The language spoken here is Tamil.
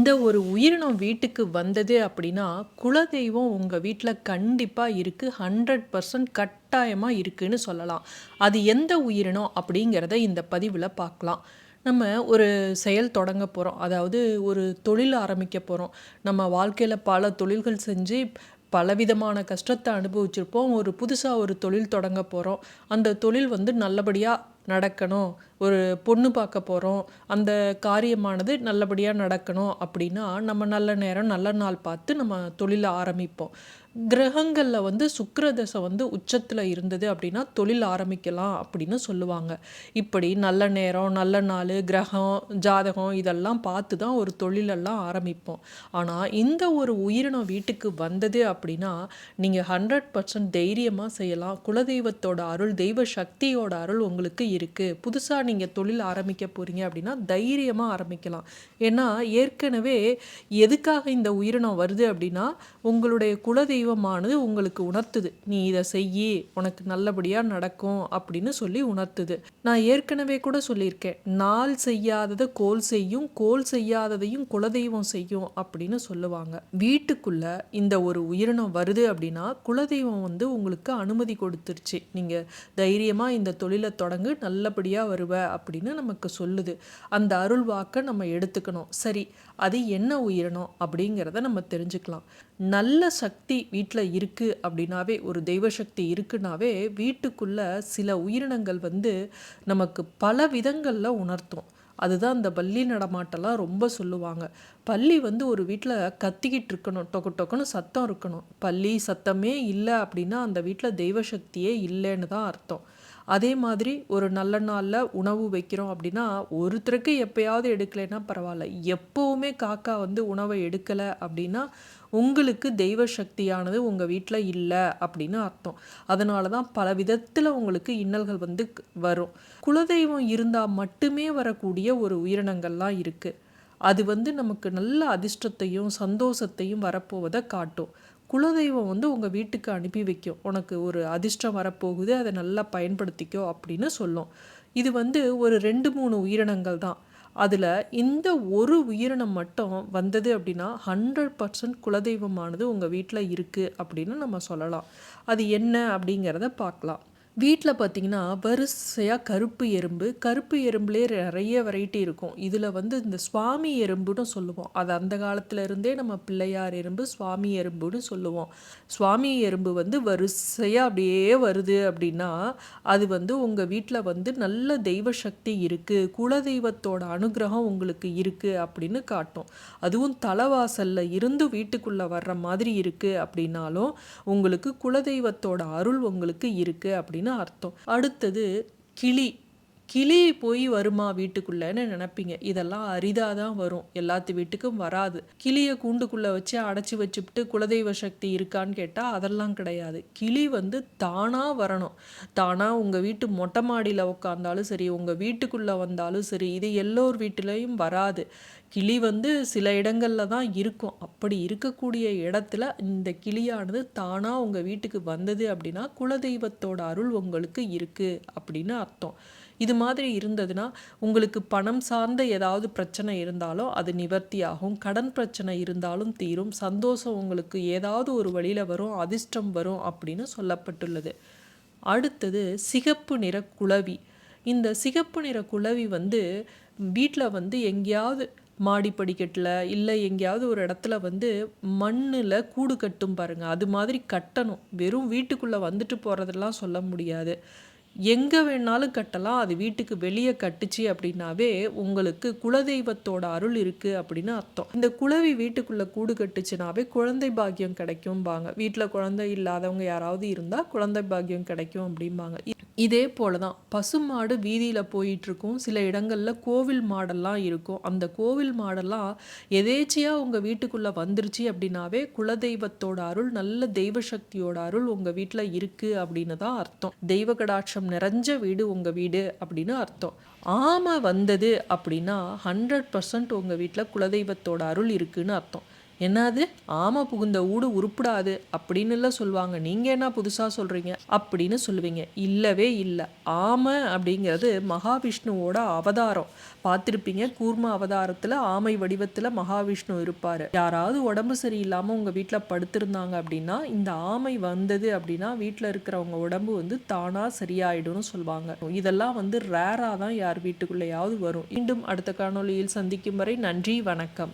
இந்த ஒரு உயிரினம் வீட்டுக்கு வந்தது அப்படின்னா, குலதெய்வம் உங்க வீட்ல கண்டிப்பா இருக்கு. 100% கட்டாயமா இருக்குன்னு சொல்லலாம். அது எந்த உயிரினம் அப்படிங்கிறத இந்த பதிவுல பார்க்கலாம். நம்ம ஒரு செயல் தொடங்க போறோம். அதாவது ஒரு தொழில் ஆரம்பிக்க போறோம். நம்ம வாழ்க்கையில பல தொழில்கள் செஞ்சு பலவிதமான கஷ்டத்த அனுபவிச்சிருப்போம். புதுசா ஒரு தொழில் தொடங்க போறோம். அந்த தொழில் நல்லபடியா நடக்கணும். ஒரு பொண்ணு பார்க்க போறோம். அந்த காரியமானது நல்லபடியா நடக்கணும் அப்படின்னா, நம்ம நல்ல நேரம், நல்ல நாள் பார்த்து நம்ம தொழில ஆரம்பிப்போம். கிரகங்கள்ல சுக்கிர தசை உச்சத்துல இருந்தது அப்படின்னா, தொழில் ஆரம்பிக்கலாம் அப்படின்னு சொல்லுவாங்க. இப்படி நல்ல நேரம், நல்ல நாளு, கிரகம், ஜாதகம் இதெல்லாம் பார்த்து தான் ஒரு தொழிலெல்லாம் ஆரம்பிப்போம். ஆனா, இந்த ஒரு உயிரினம் வீட்டுக்கு வந்தது அப்படின்னா, நீங்க 100% தைரியமா செய்யலாம். குலதெய்வத்தோட அருள், தெய்வ சக்தியோட அருள் உங்களுக்கு இருக்கு. புதுசா நீங்க தொழில் ஆரம்பிக்க போறீங்க அப்படின்னா, தைரியமா ஆரம்பிக்கலாம். ஏன்னா, ஏற்கனவே எதுக்காக இந்த உயிரினம் வருது அப்படின்னா, உங்களுடைய குலதெய்வமானது உங்களுக்கு உணர்த்துது. நீ இதை செய்யி, உனக்கு நல்லபடியா நடக்கும் அப்படின்னு சொல்லி உணர்த்துது. நான் ஏற்கனவே கூட சொல்லியிருக்கேன். நாள் செய்யாததை கோல் செய்யும், கோல் செய்யாததையும் குலதெய்வம் செய்யும் அப்படின்னு சொல்லுவாங்க. வீட்டுக்குள்ள இந்த ஒரு உயிரினம் வருது அப்படின்னா, குலதெய்வம் உங்களுக்கு அனுமதி கொடுத்துருச்சு. நீங்க தைரியமா இந்த தொழிலை தொடங்கு, நல்லபடியா வருவ அப்படின்னு நமக்கு சொல்லுது. அந்த அருள் வாக்க நம்ம எடுத்துக்கணும். சரி, அது என்ன உயிரினம் அப்படிங்கிறத நம்ம தெரிஞ்சுக்கலாம். நல்ல சக்தி வீட்டில் இருக்குது அப்படின்னாவே, ஒரு தெய்வ சக்தி இருக்குன்னாவே, வீட்டுக்குள்ள சில உயிரினங்கள் நமக்கு பல விதங்களில் உணர்த்தும். அதுதான் அந்த பல்லி நடமாட்டெல்லாம் ரொம்ப சொல்லுவாங்க. பல்லி ஒரு வீட்டில் கத்திக்கிட்டு இருக்கணும், டொக்கு டொக்குன்னு சத்தம் இருக்கணும். பல்லி சத்தமே இல்லை அப்படின்னா அந்த வீட்டில் தெய்வ சக்தியே இல்லைன்னு தான் அர்த்தம். அதே மாதிரி ஒரு நல்ல நாளில் உணவு வைக்கிறோம் அப்படின்னா, ஒருத்தருக்கு எப்பயாவது எடுக்கலைன்னா பரவாயில்ல, எப்போவுமே காக்கா உணவை எடுக்கலை அப்படின்னா உங்களுக்கு தெய்வ சக்தியானது உங்கள் வீட்டில் இல்லை அப்படின்னு அர்த்தம். அதனால தான் பல விதத்தில் உங்களுக்கு இன்னல்கள் வரும். குலதெய்வம் இருந்தால் மட்டுமே வரக்கூடிய ஒரு உயிரினங்கள்லாம் இருக்குது. அது நமக்கு நல்ல அதிர்ஷ்டத்தையும் சந்தோஷத்தையும் வரப்போவதை காட்டும். குலதெய்வம் உங்கள் வீட்டுக்கு அனுப்பி வைக்கும். உனக்கு ஒரு அதிர்ஷ்டம் வரப்போகுது, அதை நல்லா பயன்படுத்திக்கோ அப்படின்னு சொல்லும். இது ஒரு 2-3 உயிரினங்கள் தான். அதில் இந்த ஒரு உயிரினம் மட்டும் வந்தது அப்படின்னா 100% குலதெய்வமானது உங்கள் வீட்டில் இருக்குது அப்படின்னு நம்ம சொல்லலாம். அது என்ன அப்படிங்கிறத பார்க்கலாம். வீட்டில் பார்த்தீங்கன்னா வரிசையாக கருப்பு எறும்புலேயே நிறைய வெரைட்டி இருக்கும். இதில் இந்த சுவாமி எறும்புன்னு சொல்லுவோம். அது அந்த காலத்துல இருந்தே நம்ம பிள்ளையார் எறும்பு, சுவாமி எறும்புன்னு சொல்லுவோம். சுவாமி எறும்பு வரிசையாக அப்படியே வருது அப்படின்னா, அது உங்கள் வீட்டில் நல்ல தெய்வ சக்தி இருக்குது, குலதெய்வத்தோட அனுகிரகம் உங்களுக்கு இருக்குது அப்படின்னு காட்டும். அதுவும் தலைவாசலில் இருந்து வீட்டுக்குள்ளே வர்ற மாதிரி இருக்குது அப்படின்னாலும் உங்களுக்கு குலதெய்வத்தோட அருள் உங்களுக்கு இருக்குது அப்படின்னு அர்த்தம். அடுத்தது கிளி போய் வருமா வீட்டுக்குள்ளன்னு நினைப்பீங்க. இதெல்லாம் அரிதாதான் வரும், எல்லாத்து வீட்டுக்கும் வராது. கிளியை கூண்டுக்குள்ள வச்சு அடைச்சி வச்சுட்டு குலதெய்வ சக்தி இருக்கான்னு கேட்டால் அதெல்லாம் கிடையாது. கிளி தானா வரணும். தானா உங்க வீட்டு மொட்டை மாடியில் உட்காந்தாலும் சரி, உங்க வீட்டுக்குள்ள வந்தாலும் சரி, இது எல்லோர் வீட்டிலையும் வராது. கிளி சில இடங்கள்ல தான் இருக்கும். அப்படி இருக்கக்கூடிய இடத்துல இந்த கிளியானது தானா உங்க வீட்டுக்கு வந்தது அப்படின்னா குலதெய்வத்தோட அருள் உங்களுக்கு இருக்கு அப்படின்னு அர்த்தம். இது மாதிரி இருந்ததுன்னா உங்களுக்கு பணம் சார்ந்த ஏதாவது பிரச்சனை இருந்தாலும் அது நிவர்த்தி ஆகும். கடன் பிரச்சனை இருந்தாலும் தீரும். சந்தோஷம் உங்களுக்கு ஏதாவது ஒரு வழியில வரும், அதிர்ஷ்டம் வரும் அப்படின்னு சொல்லப்பட்டுள்ளது. அடுத்தது சிகப்பு நிற குளவி. இந்த சிகப்பு நிற குளவி வீட்டில் எங்கேயாவது மாடி படிக்கட்டில் இல்லை எங்கேயாவது ஒரு இடத்துல மண்ணில் கூடு கட்டும் பாருங்கள். அது மாதிரி கட்டணும். வெறும் வீட்டுக்குள்ளே வந்துட்டு போகிறதெல்லாம் சொல்ல முடியாது. எங்கே வேணாலும் கட்டலாம். அது வீட்டுக்கு வெளியே கட்டுச்சு அப்படின்னாவே உங்களுக்கு குலதெய்வத்தோட அருள் இருக்குது அப்படின்னு அர்த்தம். இந்த குளவி வீட்டுக்குள்ளே கூடு கட்டுச்சுனாவே குழந்தை பாக்கியம் கிடைக்கும்பாங்க. வீட்டில் குழந்தை இல்லாதவங்க யாராவது இருந்தால் குழந்தை பாக்கியம் கிடைக்கும் அப்படிம்பாங்க. இதே போல தான் பசுமாடு வீதியில் போயிட்டுருக்கும். சில இடங்களில் கோவில் மாடெல்லாம் இருக்கும். அந்த கோவில் மாடெல்லாம் எதேச்சியாக உங்கள் வீட்டுக்குள்ளே வந்துருச்சு அப்படின்னாவே குலதெய்வத்தோட அருள், நல்ல தெய்வ சக்தியோட அருள் உங்கள் வீட்டில் இருக்குது அப்படின்னு தான் அர்த்தம். தெய்வ கடாட்சம் நிறைஞ்ச வீடு உங்கள் வீடு அப்படின்னு அர்த்தம். ஆமை வந்தது அப்படின்னா 100% உங்கள் வீட்டில் குலதெய்வத்தோட அருள் இருக்குன்னு அர்த்தம். என்னது ஆமை புகுந்த ஊடு உருப்படாது அப்படின்னுலாம் சொல்லுவாங்க, நீங்கள் என்ன புதுசாக சொல்கிறீங்க அப்படின்னு சொல்லுவீங்க. இல்லவே இல்லை. ஆமை அப்படிங்கிறது மகாவிஷ்ணுவோட அவதாரம். பார்த்துருப்பீங்க, கூர்ம அவதாரத்தில் ஆமை வடிவத்தில் மகாவிஷ்ணு இருப்பார். யாராவது உடம்பு சரியில்லாமல் உங்கள் வீட்டில் படுத்திருந்தாங்க அப்படின்னா இந்த ஆமை வந்தது அப்படின்னா வீட்டில் இருக்கிறவங்க உடம்பு வந்து தானாக சரியாயிடும்னு சொல்லுவாங்க. இதெல்லாம் வந்து ரேராக தான் யார் வீட்டுக்குள்ளேயாவது வரும். மீண்டும் அடுத்த காணொளியில் சந்திக்கும் வரை நன்றி, வணக்கம்.